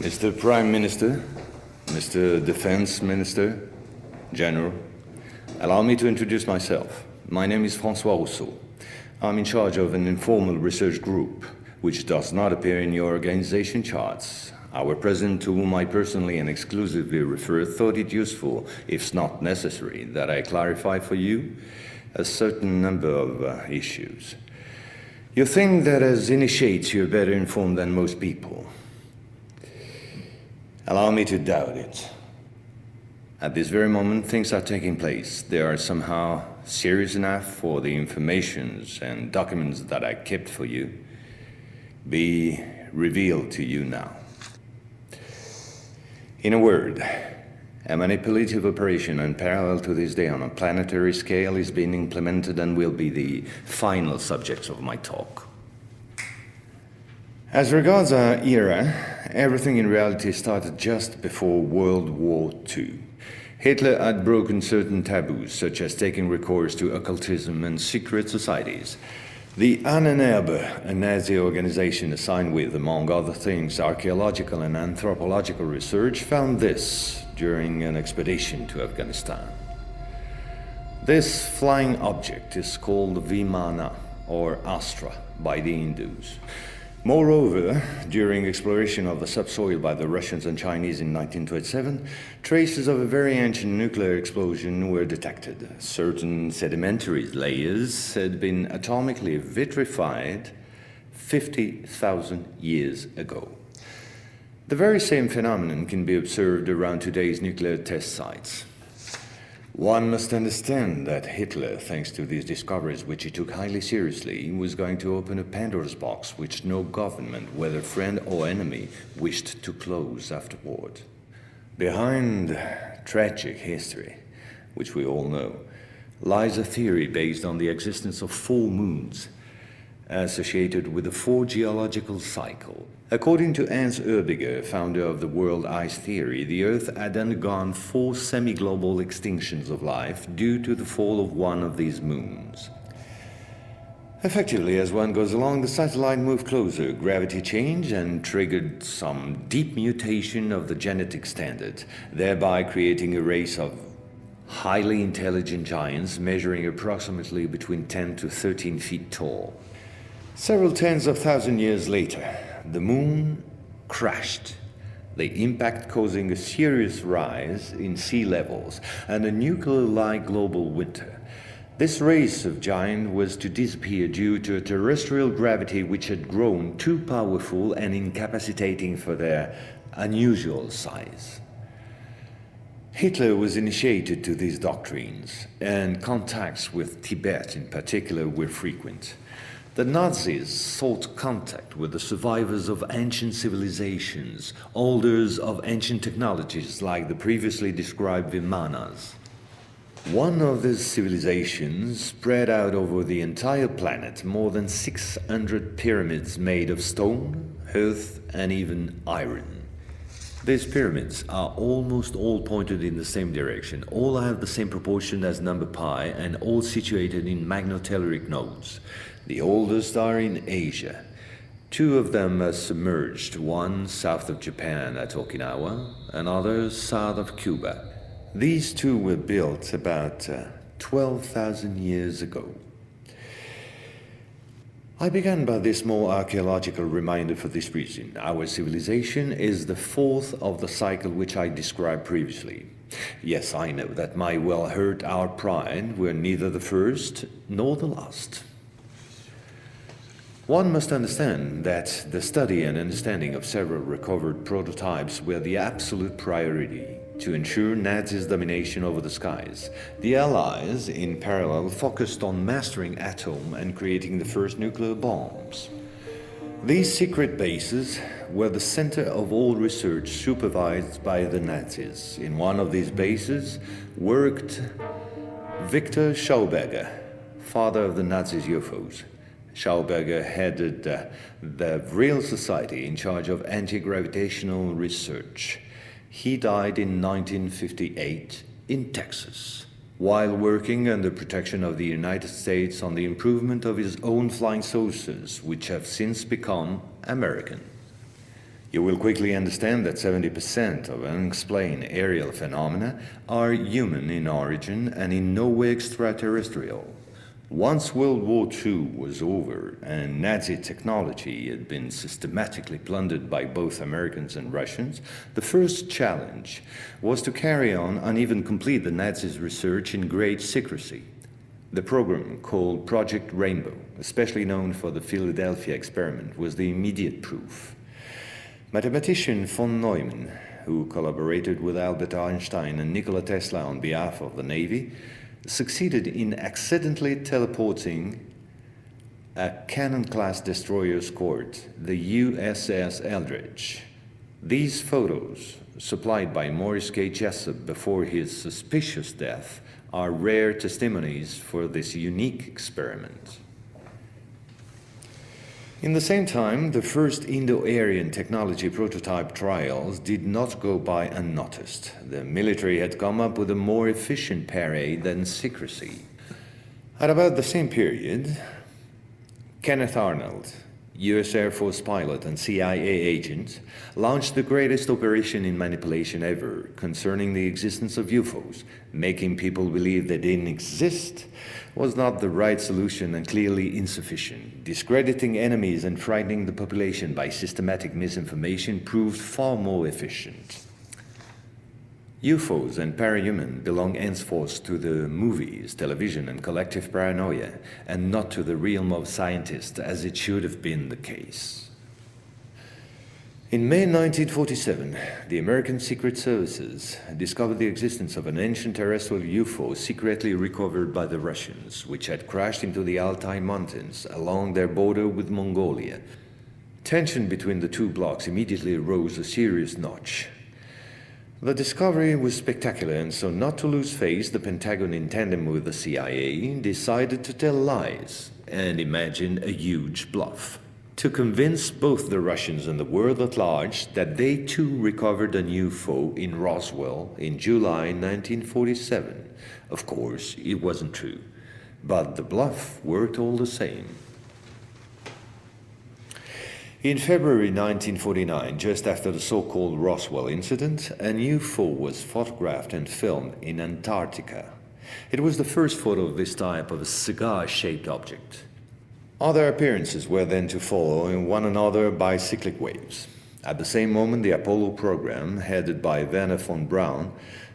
Mr. Prime Minister, Mr. Defense Minister, General, allow me to introduce myself. My name is François Rousseau. I'm in charge of an informal research group, which does not appear in your organization charts. Our president, to whom I personally and exclusively refer, thought it useful, if not necessary, that I clarify for you a certain number of issues. You think that as initiates you're better informed than most people. Allow me to doubt it. At this very moment, things are taking place. They are somehow serious enough for the informations and documents that I kept for you be revealed to you now. In a word, a manipulative operation unparalleled to this day on a planetary scale is being implemented and will be the final subject of my talk. As regards our era, everything in reality started just before World War II. Hitler had broken certain taboos, such as taking recourse to occultism and secret societies. The Ahnenerbe, a Nazi organization assigned with, among other things, archaeological and anthropological research, found this during an expedition to Afghanistan. This flying object is called Vimana, or Astra, by the Hindus. Moreover, during exploration of the subsoil by the Russians and Chinese in 1927, traces of a very ancient nuclear explosion were detected. Certain sedimentary layers had been atomically vitrified 50,000 years ago. The very same phenomenon can be observed around today's nuclear test sites. One must understand that Hitler, thanks to these discoveries, which he took highly seriously, was going to open a Pandora's box which no government, whether friend or enemy, wished to close afterward. Behind tragic history, which we all know, lies a theory based on the existence of full moons, associated with the four geological cycle. According to Hans Oerbiger, founder of the world ice theory, the Earth had undergone 4 semi-global extinctions of life due to the fall of one of these moons. Effectively, as one goes along, the satellite moved closer, gravity changed and triggered some deep mutation of the genetic standard, thereby creating a race of highly intelligent giants measuring approximately between 10 to 13 feet tall. Several tens of thousands years later, the moon crashed, the impact causing a serious rise in sea levels and a nuclear-like global winter. This race of giants was to disappear due to a terrestrial gravity which had grown too powerful and incapacitating for their unusual size. Hitler was initiated to these doctrines, and contacts with Tibet in particular were frequent. The Nazis sought contact with the survivors of ancient civilizations, holders of ancient technologies like the previously described Vimanas. One of these civilizations spread out over the entire planet more than 600 pyramids made of stone, earth, and even iron. These pyramids are almost all pointed in the same direction, all have the same proportion as number pi, and all situated in magnetotelluric nodes. The oldest are in Asia. 2 of them are submerged, one south of Japan at Okinawa, another south of Cuba. These 2 were built about 12,000 years ago. I began by this more archaeological reminder for this reason. Our civilization is the 4th of the cycle which I described previously. Yes, I know that might well hurt our pride. We're neither the first nor the last. One must understand that the study and understanding of several recovered prototypes were the absolute priority to ensure Nazis' domination over the skies. The Allies, in parallel, focused on mastering atom and creating the first nuclear bombs. These secret bases were the center of all research supervised by the Nazis. In one of these bases worked Victor Schauberger, father of the Nazis' UFOs. Schauberger headed the Real Society in charge of anti-gravitational research. He died in 1958 in Texas, while working under protection of the United States on the improvement of his own flying saucers, which have since become American. You will quickly understand that 70% of unexplained aerial phenomena are human in origin and in no way extraterrestrial. Once World War II was over and Nazi technology had been systematically plundered by both Americans and Russians, the first challenge was to carry on and even complete the Nazis' research in great secrecy. The program, called Project Rainbow, especially known for the Philadelphia experiment, was the immediate proof. Mathematician von Neumann, who collaborated with Albert Einstein and Nikola Tesla on behalf of the Navy, succeeded in accidentally teleporting a Cannon-class destroyer escort, the USS Eldridge. These photos, supplied by Morris K. Jessup before his suspicious death, are rare testimonies for this unique experiment. In the same time, the first Indo-Aryan technology prototype trials did not go by unnoticed. The military had come up with a more efficient parade than secrecy. At about the same period, Kenneth Arnold, US Air Force pilot and CIA agent, launched the greatest operation in manipulation ever concerning the existence of UFOs. Making people believe they didn't exist was not the right solution and clearly insufficient. Discrediting enemies and frightening the population by systematic misinformation proved far more efficient. UFOs and parahuman belong henceforth to the movies, television, and collective paranoia, and not to the realm of scientists, as it should have been the case. In May 1947, the American Secret Services discovered the existence of an ancient terrestrial UFO secretly recovered by the Russians, which had crashed into the Altai Mountains along their border with Mongolia. Tension between the two blocs immediately rose a serious notch. The discovery was spectacular, and so not to lose face, the Pentagon, in tandem with the CIA, decided to tell lies and imagine a huge bluff to convince both the Russians and the world at large that they too recovered a UFO in Roswell in July 1947. Of course, it wasn't true, but the bluff worked all the same. In February 1949, just after the so-called Roswell incident, a UFO was photographed and filmed in Antarctica. It was the first photo of this type of a cigar-shaped object. Other appearances were then to follow in one another by cyclic waves. At the same moment, the Apollo program, headed by Werner von Braun,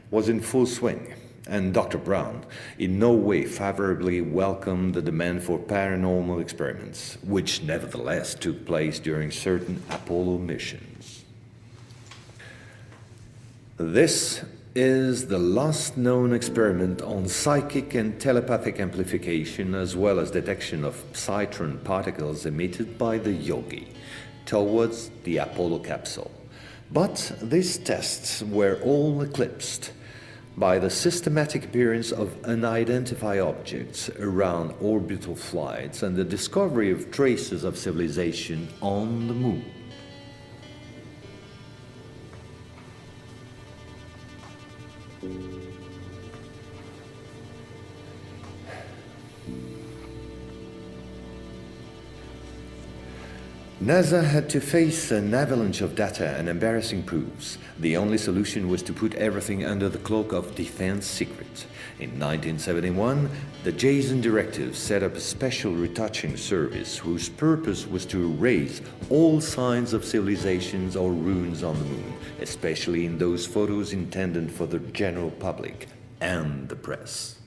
was in full swing, and Dr. Braun in no way favorably welcomed the demand for paranormal experiments, which nevertheless took place during certain Apollo missions. This is the last known experiment on psychic and telepathic amplification, as well as detection of psytron particles emitted by the yogi towards the Apollo capsule. But these tests were all eclipsed by the systematic appearance of unidentified objects around orbital flights and the discovery of traces of civilization on the moon. NASA had to face an avalanche of data and embarrassing proofs. The only solution was to put everything under the cloak of defense secret. In 1971, the Jason Directive set up a special retouching service whose purpose was to erase all signs of civilizations or ruins on the moon, especially in those photos intended for the general public and the press.